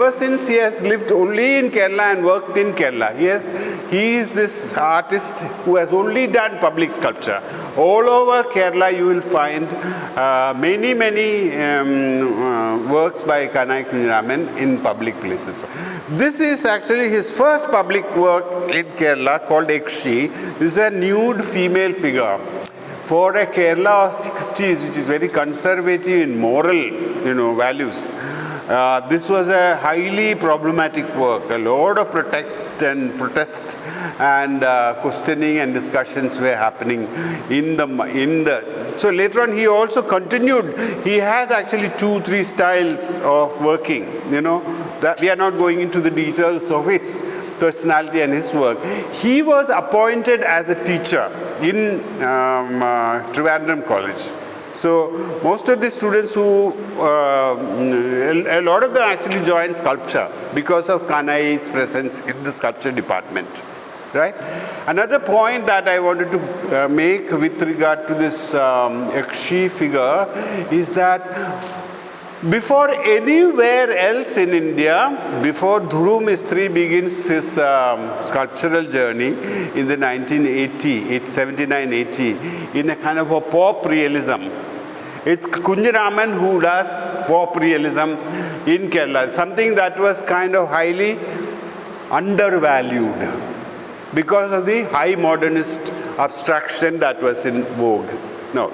Ever since he has lived only in Kerala and worked in Kerala, he is this artist who has only done public sculpture. All over Kerala you will find many works by Kanai Kunjaraman in public places. This is actually his first public work in Kerala called Ekshi. This is a nude female figure. For a Kerala of 60s, which is very conservative in moral values, this was a highly problematic work. A lot of protest and questioning and discussions were happening in the. So later on, he also continued. He has actually 2-3 styles of working. That we are not going into the details of his personality and his work. He was appointed as a teacher in Trivandrum College. So most of the students who, a lot of them actually joined sculpture because of Kanai's presence in the sculpture department, right? Another point that I wanted to make with regard to this Ekshi figure is that before anywhere else in India, before Dhuru Mistry begins his sculptural journey in the 79-80, in a kind of a pop realism, it's Kunjaraman who does pop realism in Kerala, something that was kind of highly undervalued because of the high modernist abstraction that was in vogue. Now,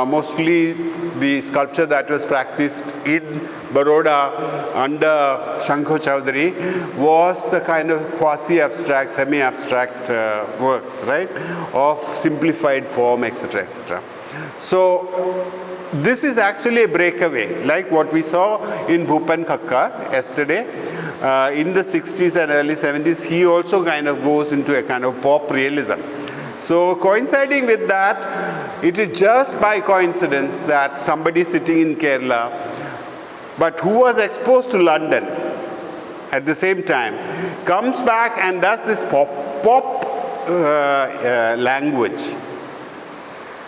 mostly the sculpture that was practiced in Baroda under Shankho Chowdhury was the kind of quasi-abstract, semi-abstract works, right, of simplified form, etc., etc. So, this is actually a breakaway, like what we saw in Bhupan Kakkar yesterday. In the 60s and early 70s, he also kind of goes into a kind of pop realism. So coinciding with that, it is just by coincidence that somebody sitting in Kerala, but who was exposed to London at the same time, comes back and does this pop language.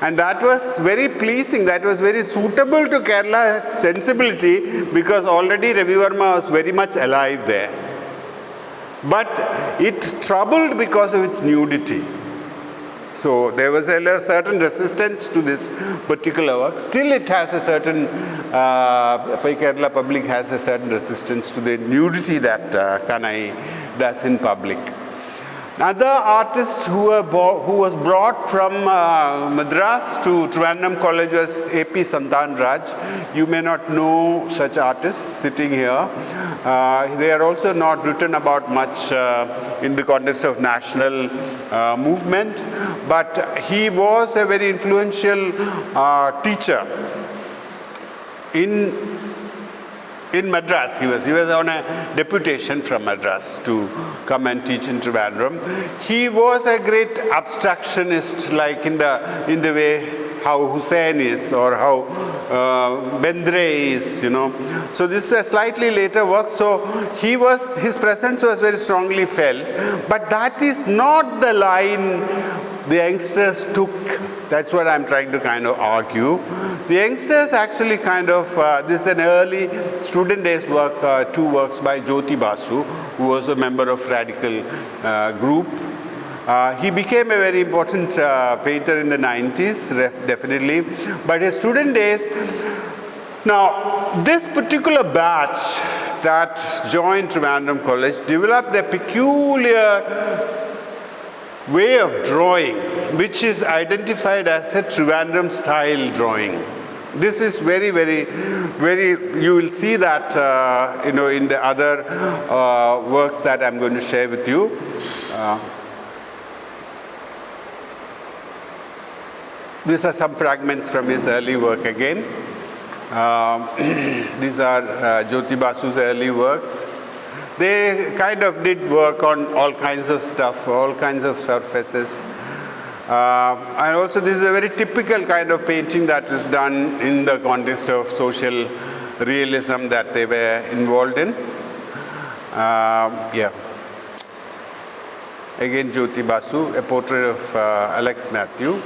And that was very pleasing, that was very suitable to Kerala sensibility because already Ravi Verma was very much alive there. But it troubled because of its nudity. So there was a certain resistance to this particular work. Still it has a certain, Kerala public has a certain resistance to the nudity that Kanai does in public. Another artist who was brought from Madras to Trivandrum College was A.P. Santan Raj. You may not know such artists sitting here. They are also not written about much in the context of national movement, but he was a very influential teacher in Madras. He was on a deputation from Madras to come and teach in Trivandrum. He was a great abstractionist, like in the way how Hussain is or how Bendre is, So this is a slightly later work. So his presence was very strongly felt, but that is not the line the youngsters took. That's what I'm trying to kind of argue. The youngsters actually this is an early student days work, 2 works by Jyoti Basu, who was a member of radical group. He became a very important painter in the 90s, definitely. But his student days, now this particular batch that joined Trivandrum College developed a peculiar way of drawing, which is identified as a Trivandrum style drawing. This is very, very, very, you will see that, in the other works that I'm going to share with you. These are some fragments from his early work again. These are Jyoti Basu's early works. They kind of did work on all kinds of stuff, all kinds of surfaces. And also this is a very typical kind of painting that is done in the context of social realism that they were involved in. Again, Jyoti Basu, a portrait of Alex Matthew.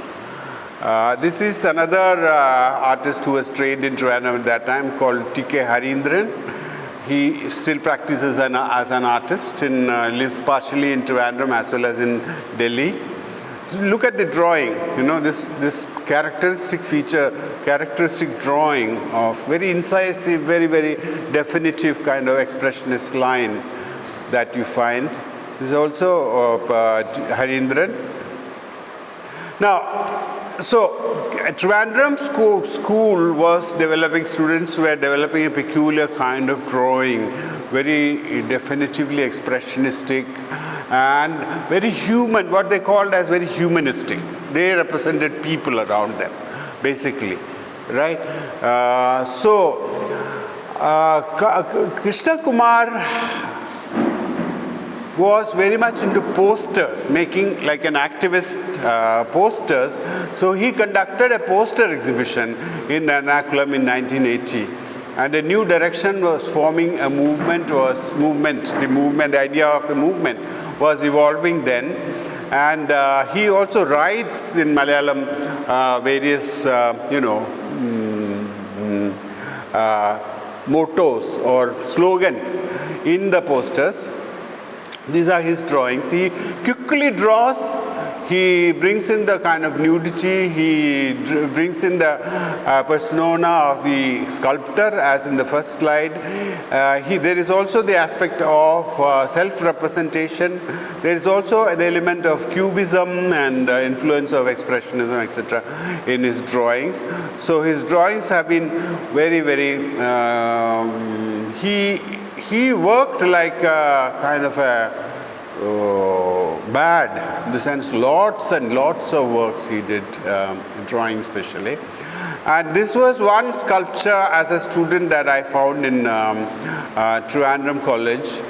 This is another artist who was trained in Trivandrum at that time called T.K. Harindran. He still practices as an artist and lives partially in Trivandrum as well as in Delhi. So look at the drawing, this characteristic drawing of very incisive, very, very definitive kind of expressionist line that you find. This is also Harindran. Now, so Trivandrum school was developing, students were developing a peculiar kind of drawing, very definitively expressionistic and very human, what they called as very humanistic. They represented people around them, basically, right? Krishnakumar was very much into posters, making like an activist posters. So he conducted a poster exhibition in Ernakulam in 1980. And a new direction was forming, the idea of the movement was evolving then. And he also writes in Malayalam various, mottos or slogans in the posters. These are his drawings. He quickly draws, he brings in the kind of nudity, he brings in the persona of the sculptor as in the first slide. There is also the aspect of self-representation. There is also an element of cubism and influence of expressionism, etc. in his drawings. So his drawings have been very, very, he worked like a kind of a bad, in the sense lots and lots of works he did, drawing especially. And this was one sculpture as a student that I found in Trivandrum College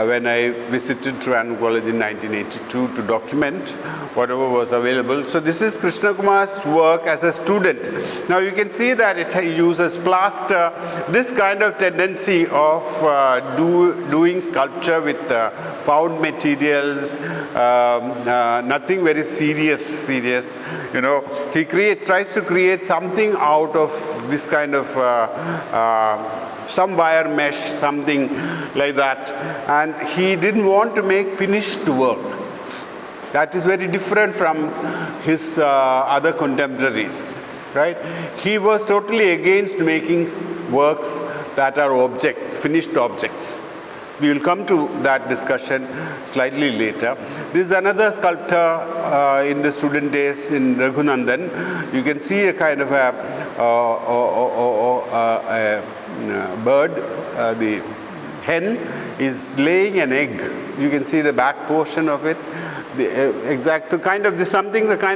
when I visited Trivandrum College in 1982 to document whatever was available. So this is Krishnakumar's work as a student. Now you can see that it uses plaster, this kind of tendency of doing sculpture with found materials, nothing very serious. He tries to create something out of this kind of some wire mesh, something like that. And he didn't want to make finished work. That is very different from his other contemporaries, right? He was totally against making works that are objects, finished objects. We will come to that discussion slightly later. This is another sculptor in the student days in Raghunandan. You can see a kind of a bird, the hen is laying an egg. You can see the back portion of it. The kind of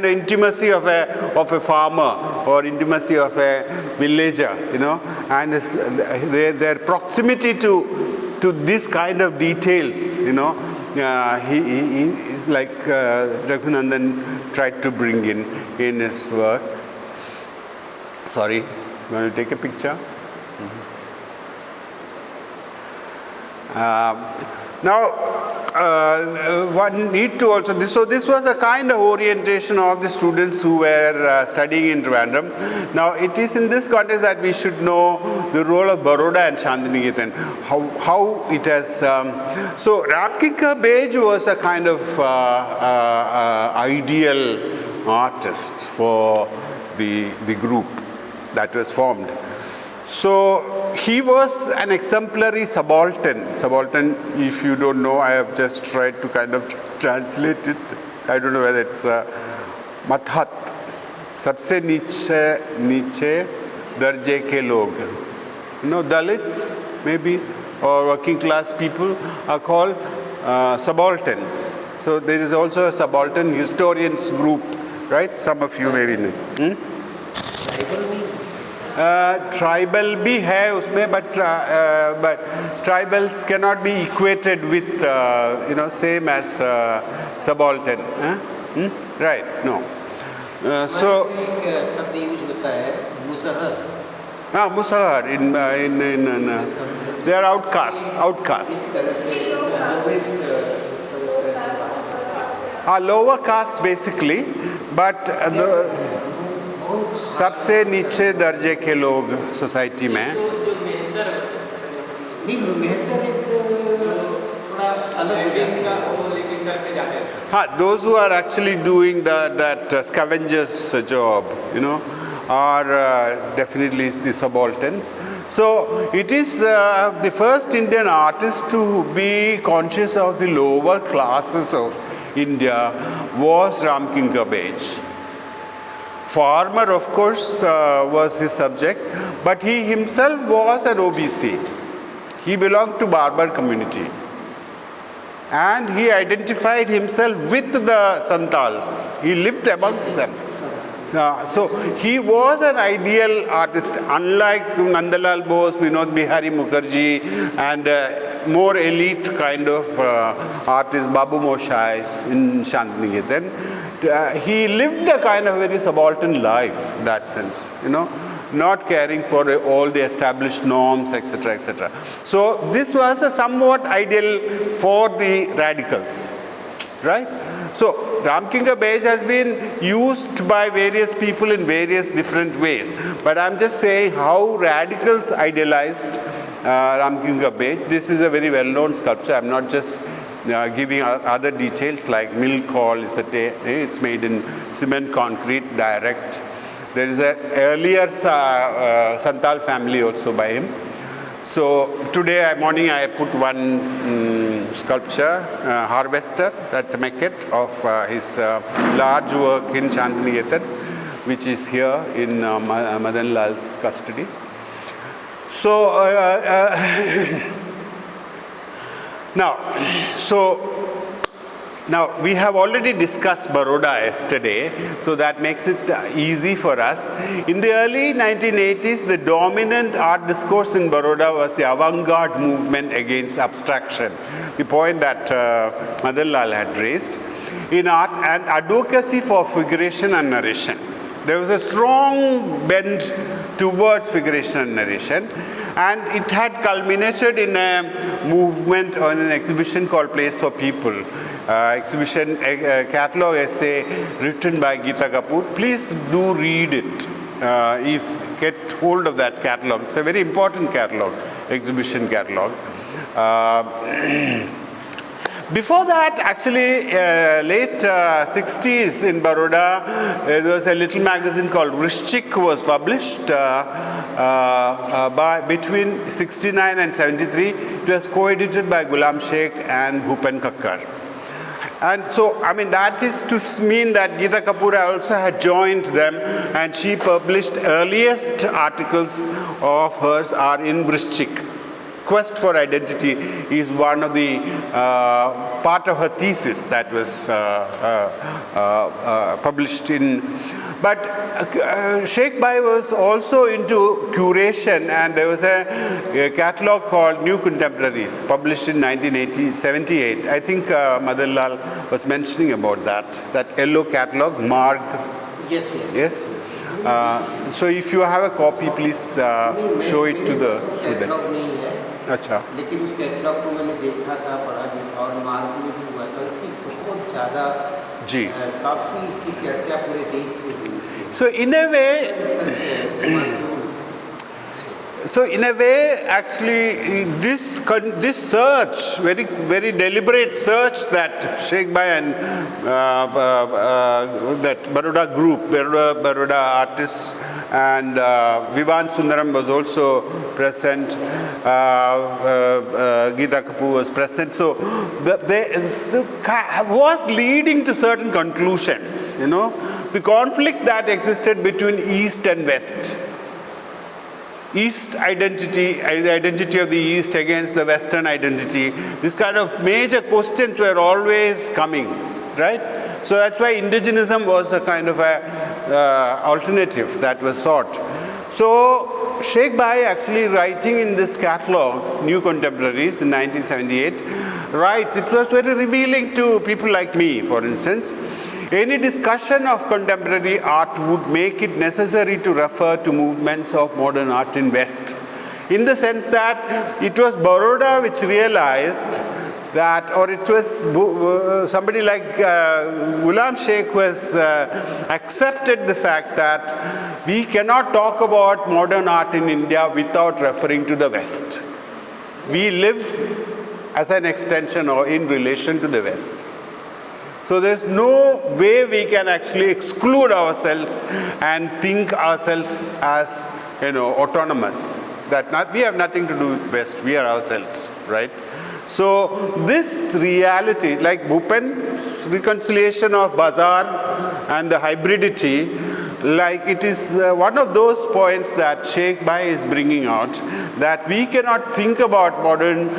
intimacy of a farmer or intimacy of a villager, and their proximity to this kind of details, he like Raghunandan tried to bring in his work. Sorry, you want to take a picture? Now, one need to also, this was a kind of orientation of the students who were studying in Trivandrum. Now, it is in this context that we should know the role of Baroda and Shantiniketan, how it has, so Ramkinkar Bej was a kind of ideal artist for the group that was formed. So he was an exemplary subaltern. Subaltern, if you don't know, I have just tried to kind of translate it. I don't know whether it's mathat. Sabse niche darje ke log. Dalits maybe, or working class people are called subalterns. So there is also a subaltern historians group, right? Some of you maybe know. Tribal bhi hai usme, but tribals cannot be equated with same as subaltern. Right? No. So. Musahar in they are outcasts. Lower caste basically, but सबसे नीचे दर्जे के लोग society में नहीं बेहतर एक थोड़ा अलग का वो लेके सर पे जाते हैं. Those who are actually doing that scavengers job, are definitely the subalterns. So it is the first Indian artist to be conscious of the lower classes of India was Ramkinkar Bej. Farmer, of course, was his subject, but he himself was an OBC. He belonged to Barbar community. And he identified himself with the Santals. He lived amongst them. So he was an ideal artist, unlike Nandalal Bose, Vinod Bihari Mukherjee, and more elite kind of artist, Babu Moshai in Shantiniketan. He lived a kind of very subaltern life, in that sense, not caring for all the established norms, etc., etc. So this was a somewhat ideal for the radicals, right? So Ramkinkar Bej has been used by various people in various different ways. But I'm just saying how radicals idealized Ramkinkar Bej. This is a very well-known sculpture. I'm not just giving other details like milk hall. It's made in cement concrete, direct. There is an earlier Santal family also by him. So today morning I put one sculpture, Harvester. That's a maquette of his large work in Shantiniketan, which is here in Madan Lal's custody. So now we have already discussed Baroda yesterday, so that makes it easy for us. In the early 1980s, the dominant art discourse in Baroda was the avant-garde movement against abstraction, the point that Madan Lal had raised, in art, and advocacy for figuration and narration. There was a strong bend towards figuration and narration, and it had culminated in a movement or an exhibition called Place for People. Exhibition, catalog essay written by Geeta Kapoor. Please do read it. Get hold of that catalog. It's a very important catalog, exhibition catalog. Before that, actually, late 60s in Baroda, there was a little magazine called Vrishchik was published between 69 and 73. It was co-edited by Ghulam Sheikh and Bhupen Kakkar. And so, that is to mean that Geeta Kapoor also had joined them, and she published earliest articles of hers are in Vrishchik. Quest for Identity is one of the part of her thesis that was published in. But Sheikh Bhai was also into curation, and there was a catalog called New Contemporaries, published in 1978. I think Madan Lal was mentioning about that yellow catalog, Marg. Yes? So if you have a copy, please show it to the students. अच्छा. लेकिन उस catalogue को मैंने देखा था, पढ़ा देखा, और मार्ग में भी हुआ था. इसकी बहुत ज़्यादा जी काफ़ी इसकी चर्चा पूरे देश में हुई. So in a way, actually, this search, very very deliberate search that Sheikh Bhai and that Baroda group, Baroda artists, and Vivan Sundaram was also present. Geeta Kapoor was present. So was leading to certain conclusions. The conflict that existed between East and West. East identity, the identity of the East against the Western identity. This kind of major questions were always coming, right? So that's why indigenism was a kind of a alternative that was sought. So Sheikh Bhai, actually writing in this catalog, New Contemporaries in 1978, writes, it was very revealing to people like me, for instance. Any discussion of contemporary art would make it necessary to refer to movements of modern art in West, in the sense that it was Baroda which realized that, or it was somebody like Ghulam Sheikh was accepted the fact that we cannot talk about modern art in India without referring to the West. we live as an extension or in relation to the West. So there's no way we can actually exclude ourselves and think ourselves as, autonomous. That we have nothing to do with West, we are ourselves, right? So this reality, like Bhupen's reconciliation of bazaar and the hybridity, like it is one of those points that Sheikh Bhai is bringing out, that we cannot think about modern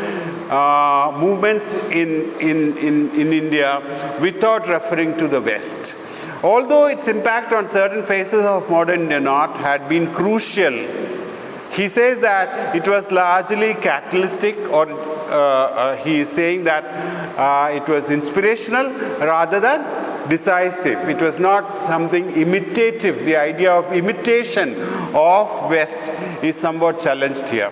movements in India without referring to the West. Although its impact on certain phases of modern Indian art had been crucial, he says that it was largely catalytic, or he is saying that it was inspirational rather than decisive. It was not something imitative. The idea of imitation of West is somewhat challenged here.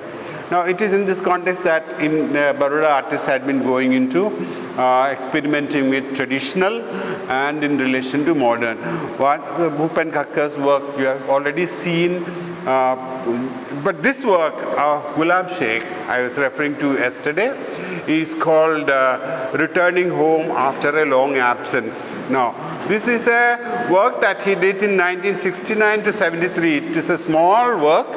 Now, it is in this context that in Baroda, artists had been going into experimenting with traditional and in relation to modern. Bhupen Khakkar's work you have already seen, but this work, Ghulam Sheikh, I was referring to yesterday, is called Returning Home After a Long Absence. Now, this is a work that he did in 1969 to 73. It is a small work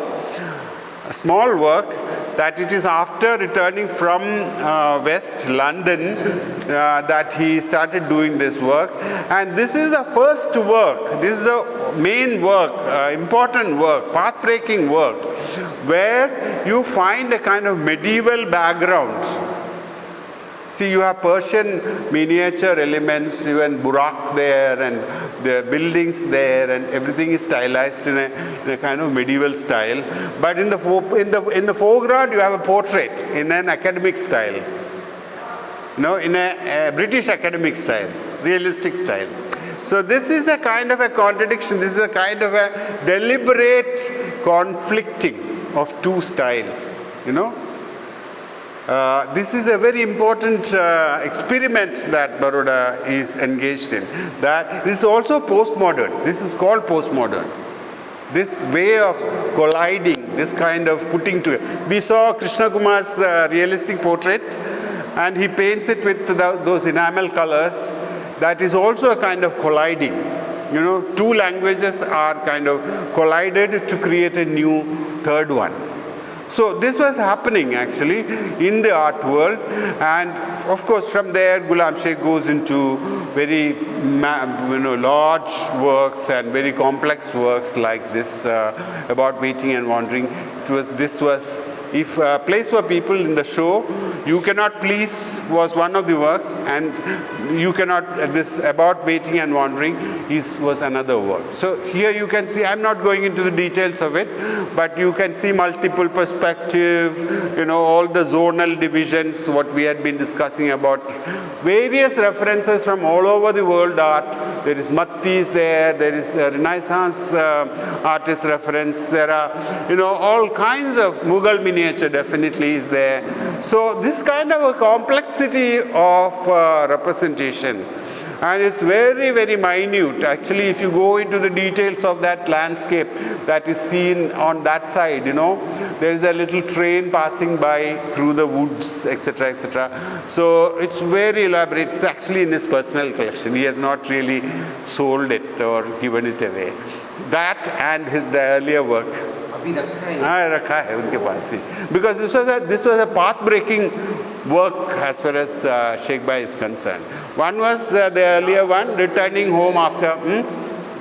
that it is after returning from West London that he started doing this work. And this is the first work, this is the main work, important work, path-breaking work, where you find a kind of medieval background. See, you have Persian miniature elements, even Burak there, and the buildings there, and everything is stylized in a kind of medieval style. But in the foreground, you have a portrait in an academic style, in a British academic style, realistic style. So this is a kind of a contradiction. This is a kind of a deliberate conflicting of two styles, This is a very important experiment that Baroda is engaged in. That this is also postmodern. This is called postmodern. This way of colliding, this kind of putting together. We saw Krishnakumar's realistic portrait, and he paints it with those enamel colors. That is also a kind of colliding. Two languages are kind of collided to create a new third one. So this was happening actually in the art world, and of course from there Ghulam Sheikh goes into very large works and very complex works like this about waiting and wandering. This was if a place for people in the show, You Cannot Please was one of the works, and You Cannot, this About Waiting and Wandering was another work. So here you can see, I'm not going into the details of it, but you can see multiple perspective, all the zonal divisions, what we had been discussing about, various references from all over the world art. There is Mattis there is a Renaissance artist reference, there are, all kinds of Mughal miniature definitely is there. So this kind of a complexity of representation, and it's very, very minute. Actually, if you go into the details of that landscape that is seen on that side, there is a little train passing by through the woods, etc., etc. So it's very elaborate. It's actually in his personal collection. He has not really sold it or given it away. That and the earlier work. Because this was a path-breaking work as far as Sheikh Bhai is concerned. One was the earlier one, Returning Home After.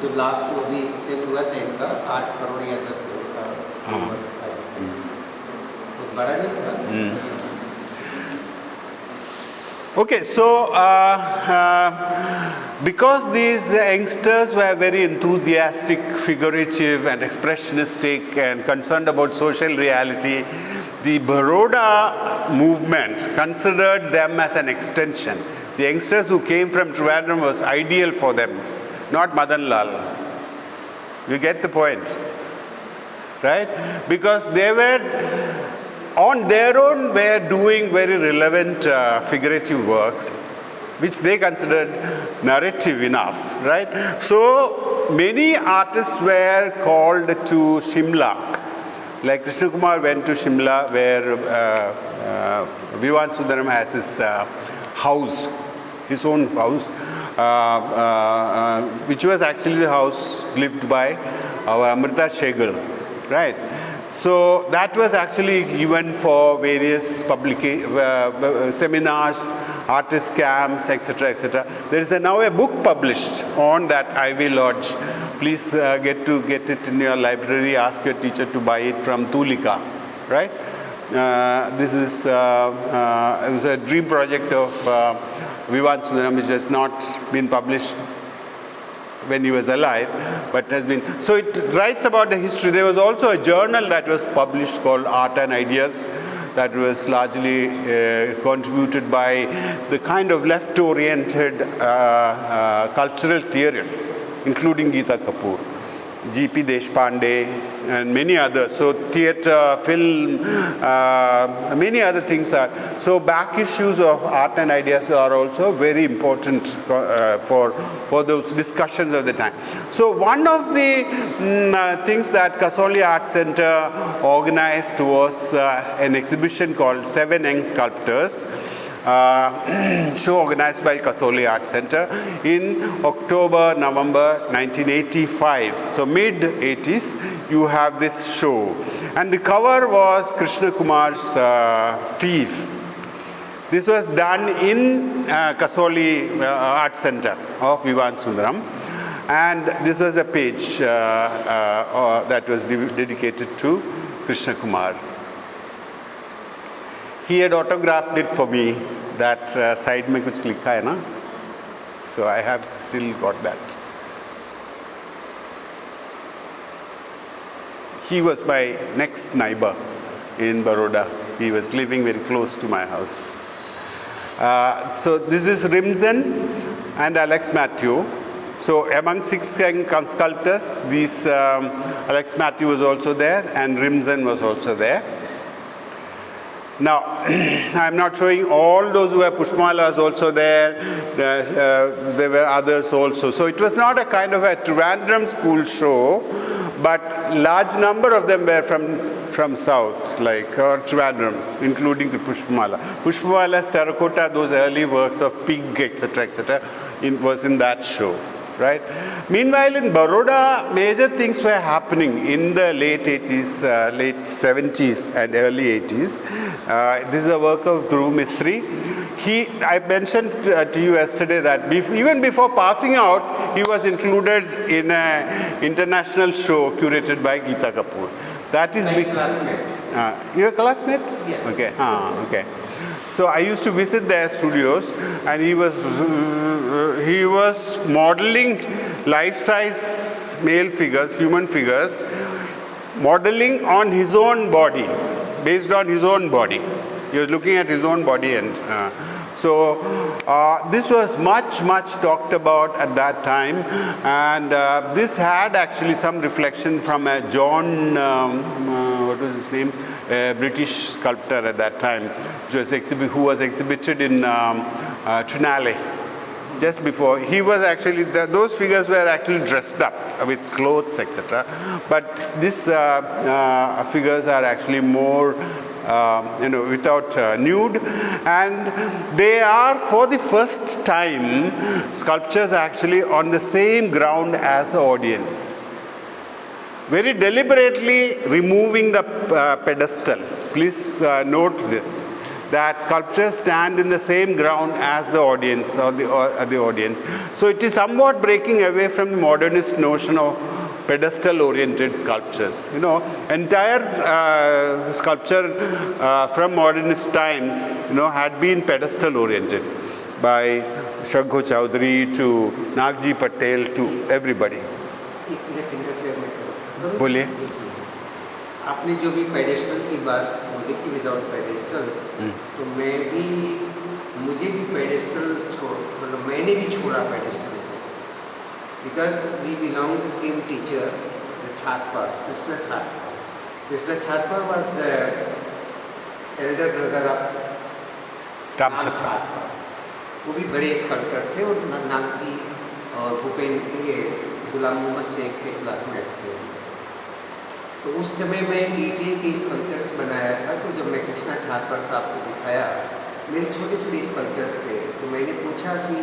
जो last अभी cell हुआ था इनका 8 करोड़ या 10 करोड़ का तो बड़ा नहीं था. Okay, so because these youngsters were very enthusiastic, figurative and expressionistic and concerned about social reality, the Baroda movement considered them as an extension. The youngsters who came from Trivandrum was ideal for them, not Madan Lal. You get the point, right? Because they were on their own were doing very relevant figurative works, which they considered narrative enough, right? So many artists were called to Shimla. Like Krishnakumar went to Shimla, where Vivan Sundaram has his house, his own house, which was actually the house lived by our Amrita Shegal, right? So that was actually given for various public seminars, artist camps, etc., etc. There is now a book published on that Ivy Lodge. Please get it in your library. Ask your teacher to buy it from Tulika, right? This is it was a dream project of Vivan Sundaram, which has not been published when he was alive, but has been. So it writes about the history. There was also a journal that was published called Art and Ideas, that was largely contributed by the kind of left-oriented cultural theorists, including Geeta Kapoor, G.P. Deshpande, and many others. So theatre, film, many other things are. So back issues of Art and Ideas are also very important for those discussions of the time. So one of the things that Kasoli Art Center organized was an exhibition called Seven Young Sculptors, show organized by Kasoli Art Center in October, November 1985. So mid-80s, you have this show. And the cover was Krishnakumar's Thief. This was done in Kasoli Art Center of Vivan Sundaram. And this was a page that was dedicated to Krishnakumar. He had autographed it for me. That side mein kuch likha hai na, so I have still got that. He was my next neighbor in Baroda. He was living very close to my house. So this is Rimzen and Alex Matthew. So among 6 young sculptors, these Alex Matthew was also there and Rimzen was also there. Now, I'm not showing all those who were Pushpamalas also there. There were others also. So it was not a kind of a Trivandrum school show, but large number of them were from south, like Trivandrum, including the Pushpamala. Pushpamala's terracotta, those early works of pig, etc., etc., was in that show. Right. Meanwhile, in Baroda, major things were happening in the late 80s, late 70s and early 80s. This is a work of Dhruv Mistry. I mentioned to you yesterday that even before passing out, he was included in an international show curated by Geeta Kapoor. That is My classmate. Your classmate? Yes. Okay. Okay. So I used to visit their studios, and he was modeling life-size male figures, human figures, modeling on his own body, based on his own body. He was looking at his own body, and so this was much talked about at that time, and this had actually some reflection from a John, what was his name, a British sculptor at that time, who was exhibited in Trinale. Just before, he was actually, those figures were actually dressed up with clothes, etc. But these figures are actually more, without nude, and they are, for the first time, sculptures actually on the same ground as the audience. Very deliberately removing the pedestal. Please note this, that sculptures stand in the same ground as the audience, or the audience. So it is somewhat breaking away from the modernist notion of pedestal-oriented sculptures. Entire sculpture from modernist times, had been pedestal-oriented, by Shagho Chowdhury to Nagji Patel to everybody. बोलिए. आपने जो भी pedestal की बात बोली कि without pedestal, तो मुझे भी पेडेस्टल मतलब मैंने भी छोड़ा pedestal, because we belong the same teacher, the Chhatpar, Krishna Chhatpar was the elder brother of Ram Chhatpar. वो भी बड़े स्कल्पटर थे और नागजी और भूपेन, ये गुलाम मोहम्मद शेख के क्लासमेट थे. तो उस समय मैं ईंटे के स्कल्पचर्स बनाया था। तो जब मैं कृष्णा छापर साहब को दिखाया, मेरे छोटे छोटे स्कल्पचर्स थे, तो मैंने पूछा कि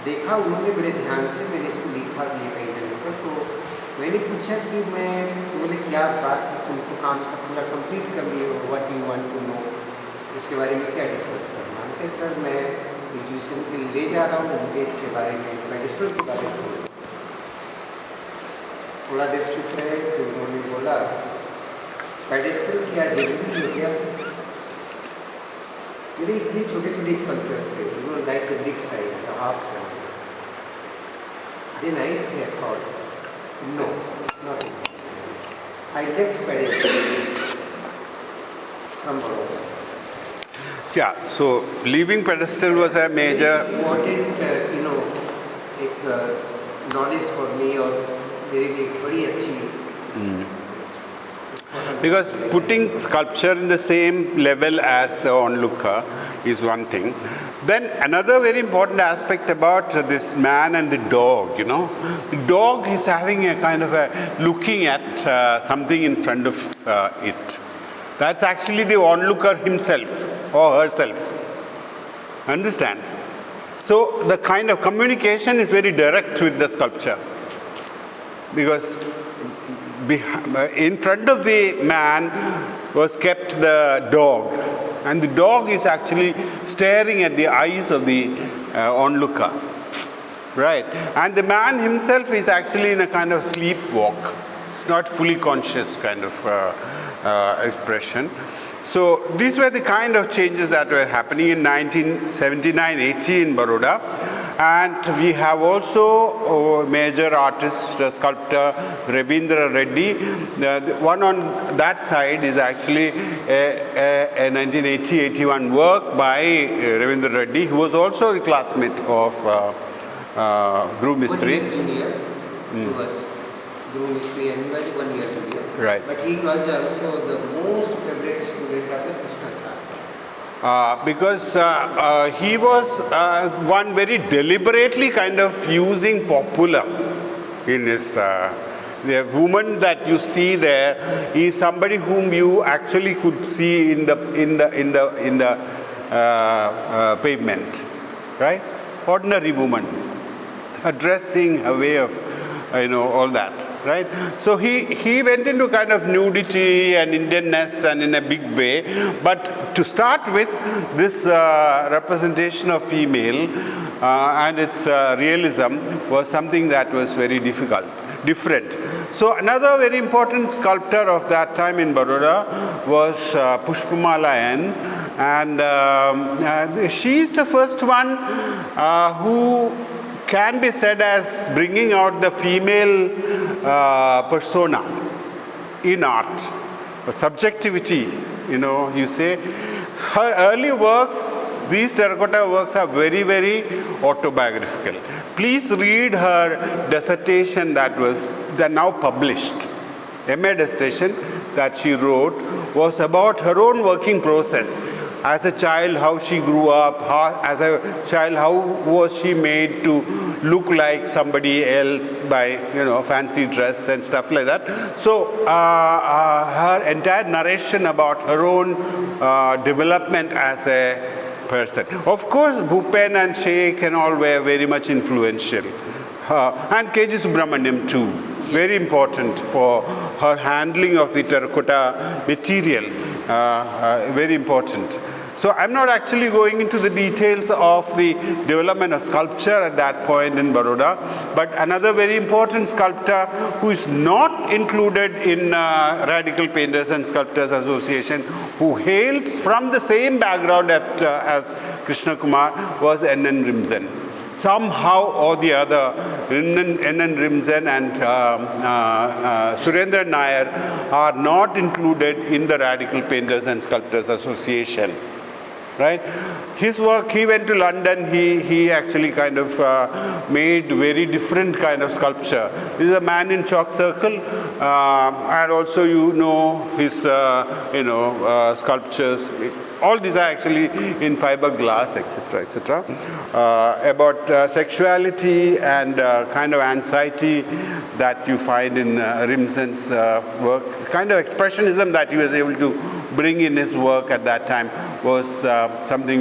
देखा उन्होंने बड़े ध्यान से, मैंने इसको लिखा भी है कई जगह पर। तो मैंने पूछा कि मैं बोले क्या बात है, तुमको काम सब पूरा कंप्लीट कर लिए हो, what you want to know, इसके बारे में क्या डिस्कस करना है? सर मैं एजुकेशन के लिए ले जा रहा हूँ, मुझे इसके बारे में पेडिस्टल के बारे में। थोड़ा देर चुप रहे, तो उन्होंने बोला पेडिस्टल क्या जरूरी है क्या? मेरे इतने छोटे छोटे स्कल्पचर्स थे, like the big size, the half size. Then I thought, no, it's not enough. I left pedestal from Baroda. Yeah, so leaving pedestal was a major important, एक knowledge for me, और मेरे लिए बड़ी अच्छी। Because putting sculpture in the same level as onlooker is one thing. Then another very important aspect about this man and the dog, the dog is having a kind of a looking at something in front of it. That's actually the onlooker himself or herself. Understand? So the kind of communication is very direct with the sculpture, because in front of the man was kept the dog, and the dog is actually staring at the eyes of the onlooker, right? And the man himself is actually in a kind of sleepwalk. It's not fully conscious kind of expression. So these were the kind of changes that were happening in 1979-80 in Baroda. And we have also a major artist, sculptor Ravindra Reddy. The one on that side is actually a 1980-81 work by Ravindra Reddy, who was also the classmate of Dhruv Mistry. 1 year junior. He was Dhruv Mistry, and he was 1 year junior. Right. But he was also the most favorite student of the Krishna Char. Because he was one very deliberately kind of using popular in his. The woman that you see there is somebody whom you actually could see in the pavement, right? Ordinary woman, her dressing, her way of, all that, right? So he went into kind of nudity and Indianness and in a big way. But to start with, this representation of female and its realism was something that was very different. So another very important sculptor of that time in Baroda was Pushpamala N. And she is the first one who can be said as bringing out the female persona in art, subjectivity, you say. Her early works, these terracotta works, are very, very autobiographical. Please read her dissertation that now published. MA dissertation that she wrote was about her own working process. As a child, how she grew up, as a child, how was she made to look like somebody else by, fancy dress and stuff like that. So her entire narration about her own development as a person. Of course, Bhupen and Sheikh and all were very much influential. And K.G. Subramaniam too. Very important for her handling of the terracotta material. Very important. So I'm not actually going into the details of the development of sculpture at that point in Baroda, but another very important sculptor who is not included in Radical Painters and Sculptors Association, who hails from the same background as Krishnakumar, was N.N. Rimzen. Somehow or the other, N.N. Rimzen and Surendra Nair are not included in the Radical Painters and Sculptors Association. right? His work, he went to London, he actually kind of made very different kind of sculpture. This is a man in chalk circle, and also his sculptures. All these are actually in fiberglass, etc., etc. About sexuality and kind of anxiety that you find in Rimsen's work, kind of expressionism that he was able to bring in his work at that time was something